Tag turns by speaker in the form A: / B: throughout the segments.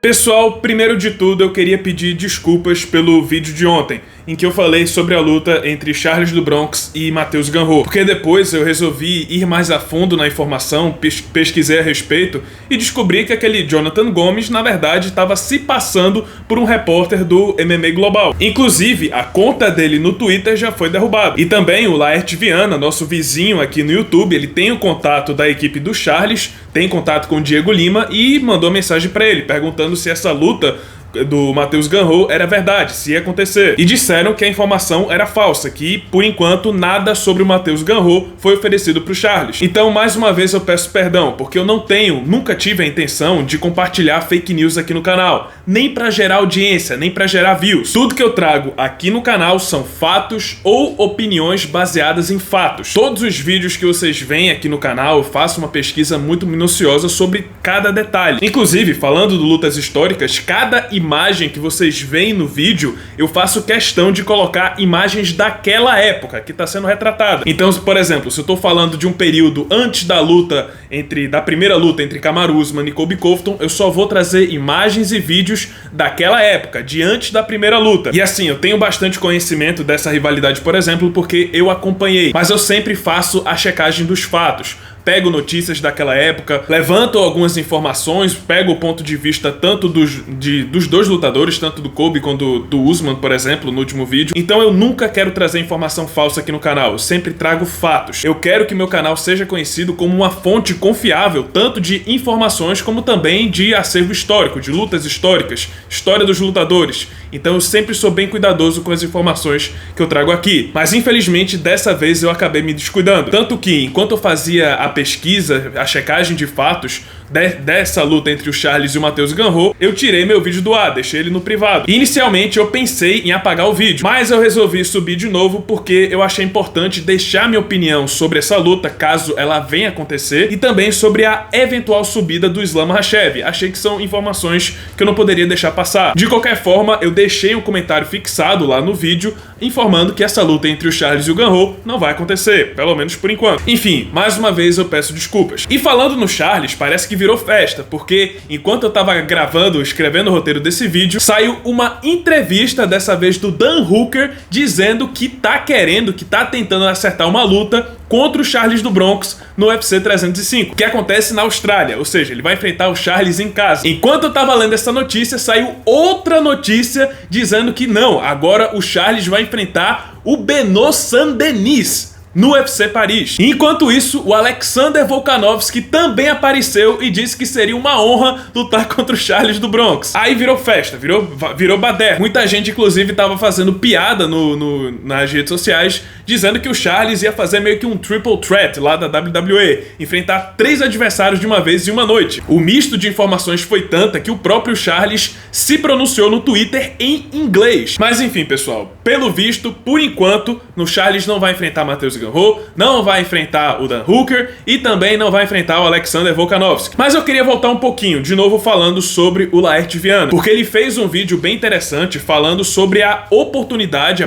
A: Pessoal, primeiro de tudo eu queria pedir desculpas pelo vídeo de ontem, em que eu falei sobre a luta entre Charles do Bronx e Matheus Gamrot, porque depois eu resolvi ir mais a fundo na informação, pesquisei a respeito e descobri que aquele Jonathan Gomes na verdade estava se passando por um repórter do MMA Global. Inclusive, a conta dele no Twitter já foi derrubada. E também o Laerte Viana, nosso vizinho aqui no YouTube, ele tem o contato da equipe do Charles, tem contato com o Diego Lima e mandou mensagem para ele, perguntando se essa luta do Matheus Gamrot era verdade, se ia acontecer. E disseram que a informação era falsa, que por enquanto nada sobre o Matheus Gamrot foi oferecido para o Charles. Então mais uma vez eu peço perdão, porque eu nunca tive a intenção de compartilhar fake news aqui no canal, nem para gerar audiência, nem para gerar views. Tudo que eu trago aqui no canal são fatos ou opiniões baseadas em fatos. Todos os vídeos que vocês veem aqui no canal eu faço uma pesquisa muito minuciosa sobre cada detalhe. Inclusive, falando de lutas históricas, cada imagem que vocês veem no vídeo, eu faço questão de colocar imagens daquela época que está sendo retratada. Então, por exemplo, se eu estou falando de um período antes da luta, da primeira luta entre Kamaru Usman e Colby Covington, eu só vou trazer imagens e vídeos daquela época, de antes da primeira luta. E assim, eu tenho bastante conhecimento dessa rivalidade, por exemplo, porque eu acompanhei, mas eu sempre faço a checagem dos fatos. Pego notícias daquela época, levanto algumas informações, pego o ponto de vista tanto dos dois lutadores, tanto do Colby quanto do Usman, por exemplo, no último vídeo. Então eu nunca quero trazer informação falsa aqui no canal, eu sempre trago fatos. Eu quero que meu canal seja conhecido como uma fonte confiável, tanto de informações como também de acervo histórico, de lutas históricas, história dos lutadores. Então eu sempre sou bem cuidadoso com as informações que eu trago aqui. Mas infelizmente dessa vez eu acabei me descuidando. Tanto que enquanto eu fazia a pesquisa, a checagem de fatos dessa luta entre o Charles e o Matheus Gamrot, eu tirei meu vídeo do ar, deixei ele no privado. Inicialmente eu pensei em apagar o vídeo, mas eu resolvi subir de novo porque eu achei importante deixar minha opinião sobre essa luta, caso ela venha acontecer, e também sobre a eventual subida do Islam Makhachev. Achei que são informações que eu não poderia deixar passar. De qualquer forma, eu deixei um comentário fixado lá no vídeo, informando que essa luta entre o Charles e o Gamrot não vai acontecer, pelo menos por enquanto. Enfim, mais uma vez eu peço desculpas. E falando no Charles, parece que virou festa, porque enquanto eu tava gravando, escrevendo o roteiro desse vídeo, saiu uma entrevista, dessa vez do Dan Hooker, dizendo que tá tentando acertar uma luta contra o Charles do Bronx no UFC 305, que acontece na Austrália, ou seja, ele vai enfrentar o Charles em casa. Enquanto eu tava lendo essa notícia, saiu outra notícia dizendo que não, agora o Charles vai enfrentar o Benoit Saint-Denis no UFC Paris. Enquanto isso, o Alexander Volkanovski também apareceu e disse que seria uma honra lutar contra o Charles do Bronx. Aí virou festa, virou baderna. Muita gente, inclusive, tava fazendo piada nas redes sociais, dizendo que o Charles ia fazer meio que um triple threat lá da WWE, enfrentar 3 adversários de uma vez em uma noite. O misto de informações foi tanta que o próprio Charles se pronunciou no Twitter em inglês. Mas enfim, pessoal, pelo visto, por enquanto, o Charles não vai enfrentar Matheus Gamrot, não vai enfrentar o Dan Hooker e também não vai enfrentar o Alexander Volkanovski. Mas eu queria voltar um pouquinho, de novo falando sobre o Laerte Viana, porque ele fez um vídeo bem interessante falando sobre a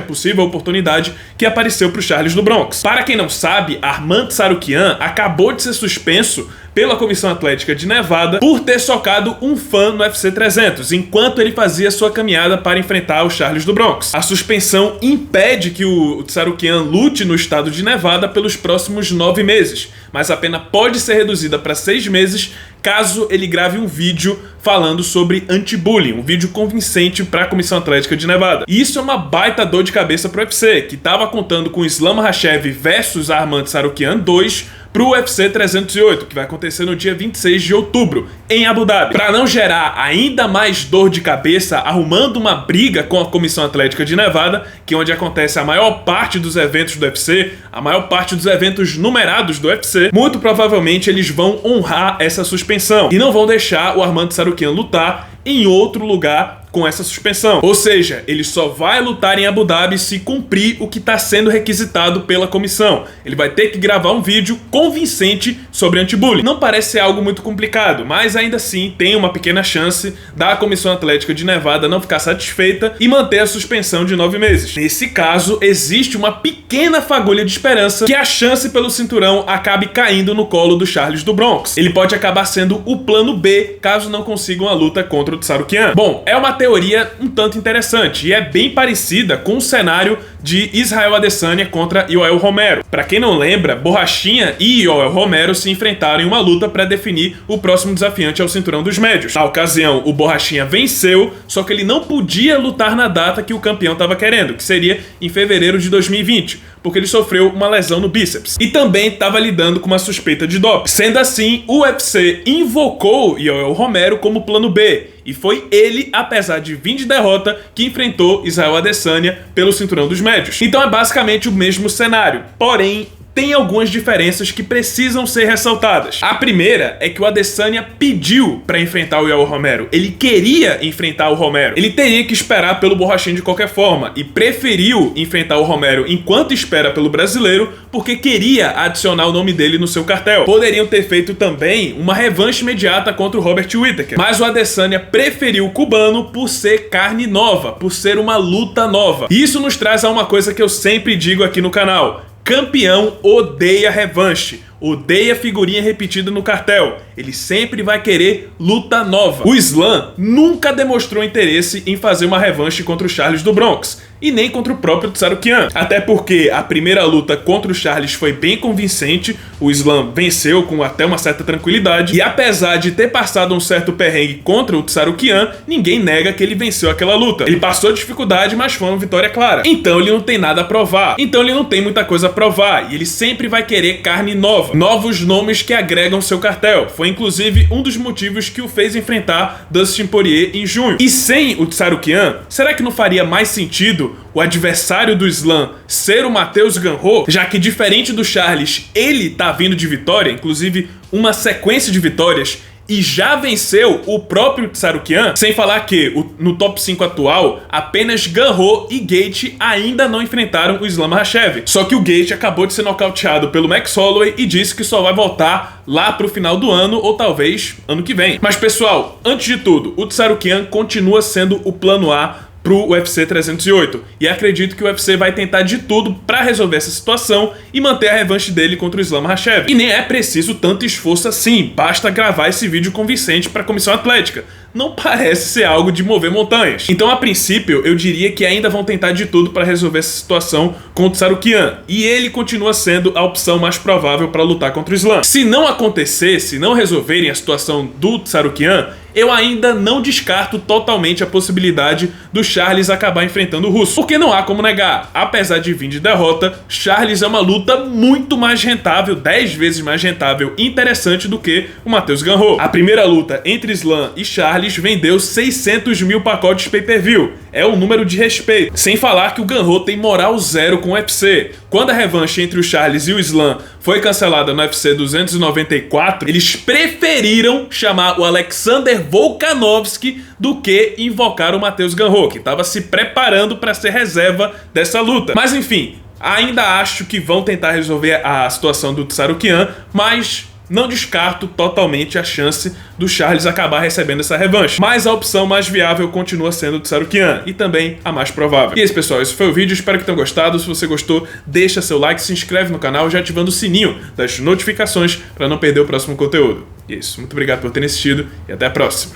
A: possível oportunidade que apareceu para o Charles do Bronx. Para quem não sabe, Arman Tsarukyan acabou de ser suspenso pela Comissão Atlética de Nevada por ter socado um fã no UFC 300, enquanto ele fazia sua caminhada para enfrentar o Charles do Bronx. A suspensão impede que o Tsarukyan lute no estado de Nevada pelos próximos 9 meses, mas a pena pode ser reduzida para 6 meses caso ele grave um vídeo falando sobre anti-bullying, um vídeo convincente para a Comissão Atlética de Nevada. E isso é uma baita dor de cabeça para o UFC, que estava contando com Islam Makhachev versus Arman Tsarukyan 2 para o UFC 308, que vai acontecer no dia 26 de outubro, em Abu Dhabi. Para não gerar ainda mais dor de cabeça, arrumando uma briga com a Comissão Atlética de Nevada, que é onde acontece a maior parte dos eventos do UFC, a maior parte dos eventos numerados do UFC, muito provavelmente eles vão honrar essa suspensão e não vão deixar o Arman Tsarukyan lutar em outro lugar com essa suspensão. Ou seja, ele só vai lutar em Abu Dhabi se cumprir o que está sendo requisitado pela comissão. Ele vai ter que gravar um vídeo convincente sobre anti-bullying. Não parece ser algo muito complicado, mas ainda assim tem uma pequena chance da Comissão Atlética de Nevada não ficar satisfeita e manter a suspensão de 9 meses. Nesse caso, existe uma pequena fagulha de esperança que a chance pelo cinturão acabe caindo no colo do Charles do Bronx. Ele pode acabar sendo o plano B caso não consigam a luta contra o Tsarukyan. Bom, é uma teoria um tanto interessante e é bem parecida com o cenário de Israel Adesanya contra Yoel Romero. Pra quem não lembra, Borrachinha e Yoel Romero se enfrentaram em uma luta para definir o próximo desafiante ao cinturão dos médios. Na ocasião, o Borrachinha venceu, só que ele não podia lutar na data que o campeão estava querendo, que seria em fevereiro de 2020, porque ele sofreu uma lesão no bíceps e também estava lidando com uma suspeita de doping. Sendo assim, o UFC invocou Yoel Romero como plano B, e foi ele, apesar de vir de derrota, que enfrentou Israel Adesanya pelo cinturão dos médios. Então é basicamente o mesmo cenário, porém tem algumas diferenças que precisam ser ressaltadas. A primeira é que o Adesanya pediu para enfrentar o Yoel Romero. Ele queria enfrentar o Romero. Ele teria que esperar pelo Borrachinha de qualquer forma e preferiu enfrentar o Romero enquanto espera pelo brasileiro porque queria adicionar o nome dele no seu cartel. Poderiam ter feito também uma revanche imediata contra o Robert Whittaker, mas o Adesanya preferiu o cubano por ser carne nova, por ser uma luta nova. E isso nos traz a uma coisa que eu sempre digo aqui no canal: campeão odeia revanche, odeia figurinha repetida no cartel. Ele sempre vai querer luta nova. O Islam nunca demonstrou interesse em fazer uma revanche contra o Charles do Bronx, e nem contra o próprio Tsarukyan. Até porque a primeira luta contra o Charles foi bem convincente, o Islam venceu com até uma certa tranquilidade, e apesar de ter passado um certo perrengue contra o Tsarukyan, ninguém nega que ele venceu aquela luta. Ele passou dificuldade, mas foi uma vitória clara. Então ele não tem nada a provar, então ele não tem muita coisa a provar, e ele sempre vai querer carne nova, novos nomes que agregam seu cartel. Foi inclusive um dos motivos que o fez enfrentar Dustin Poirier em junho. E sem o Tsarukyan, será que não faria mais sentido o adversário do Islam ser o Matheus Gamrot, já que diferente do Charles, ele tá vindo de vitória, inclusive uma sequência de vitórias, e já venceu o próprio Tsarukyan, sem falar que no top 5 atual, apenas Gamrot e Gaethje ainda não enfrentaram o Islam Makhachev. Só que o Gaethje acabou de ser nocauteado pelo Max Holloway e disse que só vai voltar lá pro final do ano ou talvez ano que vem. Mas pessoal, antes de tudo, o Tsarukyan continua sendo o plano A pro UFC 308, e acredito que o UFC vai tentar de tudo para resolver essa situação e manter a revanche dele contra o Islam Makhachev. E nem é preciso tanto esforço assim, basta gravar esse vídeo convincente para a Comissão Atlética. Não parece ser algo de mover montanhas. Então, a princípio, eu diria que ainda vão tentar de tudo para resolver essa situação com o Tsarukyan, e ele continua sendo a opção mais provável para lutar contra o Islam. Se não acontecer, se não resolverem a situação do Tsarukyan, eu ainda não descarto totalmente a possibilidade do Charles acabar enfrentando o russo. Porque não há como negar, apesar de vir de derrota, Charles é uma luta muito mais rentável, 10 vezes mais rentável e interessante do que o Matheus Gamrot. A primeira luta entre Islam e Charles vendeu 600 mil pacotes pay-per-view. É um número de respeito. Sem falar que o Gamrot tem moral zero com o UFC. Quando a revanche entre o Charles e o Islam foi cancelada no UFC 294, eles preferiram chamar o Alexander Volkanovski do que invocar o Matheus Gamrot, que estava se preparando para ser reserva dessa luta. Mas enfim, ainda acho que vão tentar resolver a situação do Tsarukyan, mas não descarto totalmente a chance do Charles acabar recebendo essa revanche. Mas a opção mais viável continua sendo o Tsarukyan, e também a mais provável. E é isso, pessoal, esse foi o vídeo, espero que tenham gostado. Se você gostou, deixa seu like, se inscreve no canal, já ativando o sininho das notificações para não perder o próximo conteúdo. E é isso, muito obrigado por terem assistido e até a próxima.